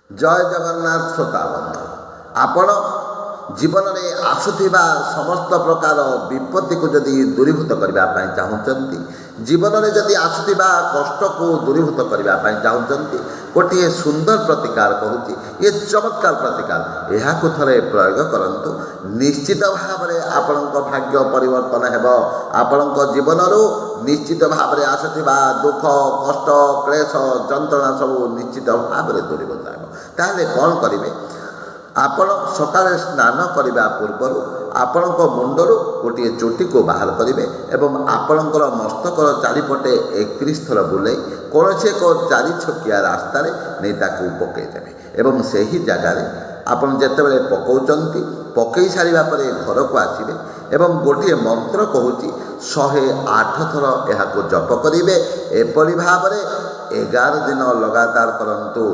ଜୟ ଜଗନ୍ନାଥ ଶ୍ରୋତାବନ୍ଧୁ, ଆପଣ ଜୀବନରେ ଆସୁଥିବା ସମସ୍ତ ପ୍ରକାର ବିପତ୍ତିକୁ ଯଦି ଦୂରୀଭୂତ କରିବା ପାଇଁ ଚାହୁଁଛନ୍ତି, ଜୀବନରେ ଯଦି ଆସୁଥିବା କଷ୍ଟକୁ ଦୂରୀଭୂତ କରିବା ପାଇଁ ଚାହୁଁଛନ୍ତି, ଗୋଟିଏ ସୁନ୍ଦର ପ୍ରତିକାର କହୁଛି, ଏ ଚମତ୍କାର ପ୍ରତିକାର, ଏହାକୁ ଥରେ ପ୍ରୟୋଗ କରନ୍ତୁ। ନିଶ୍ଚିତ ଭାବରେ ଆପଣଙ୍କ ଭାଗ୍ୟ ପରିବର୍ତ୍ତନ ହେବ। ଆପଣଙ୍କ ଜୀବନରୁ ନିଶ୍ଚିତ ଭାବରେ ଆସୁଥିବା ଦୁଃଖ, କଷ୍ଟ, କ୍ଲେଶ, ଯନ୍ତ୍ରଣା ସବୁ ନିଶ୍ଚିତ ଭାବରେ ଦୂରୀଭୂତ ହେବ। ତାହେଲେ କ'ଣ କରିବେ? ଆପଣ ସକାଳେ ସ୍ନାନ କରିବା ପୂର୍ବରୁ ଆପଣଙ୍କ ମୁଣ୍ଡରୁ ଗୋଟିଏ ଚୁଟିକୁ ବାହାର କରିବେ ଏବଂ ଆପଣଙ୍କର ମସ୍ତକର ଚାରିପଟେ 31 ଥର ବୁଲେଇ କୌଣସି ଏକ 4 ଛକିଆ ରାସ୍ତାରେ ନେଇ ତାକୁ ପକାଇଦେବେ ଏବଂ ସେହି ଜାଗାରେ ଆପଣ ଯେତେବେଳେ ପକାଉଛନ୍ତି, ପକାଇ ସାରିବା ପରେ ଘରକୁ ଆସିବେ ଏବଂ ଗୋଟିଏ ମନ୍ତ୍ର କହୁଛି 108 ଥର ଏହାକୁ ଜପ କରିବେ। ଏପରି ଭାବରେ 11 ଦିନ ଲଗାତାର କରନ୍ତୁ।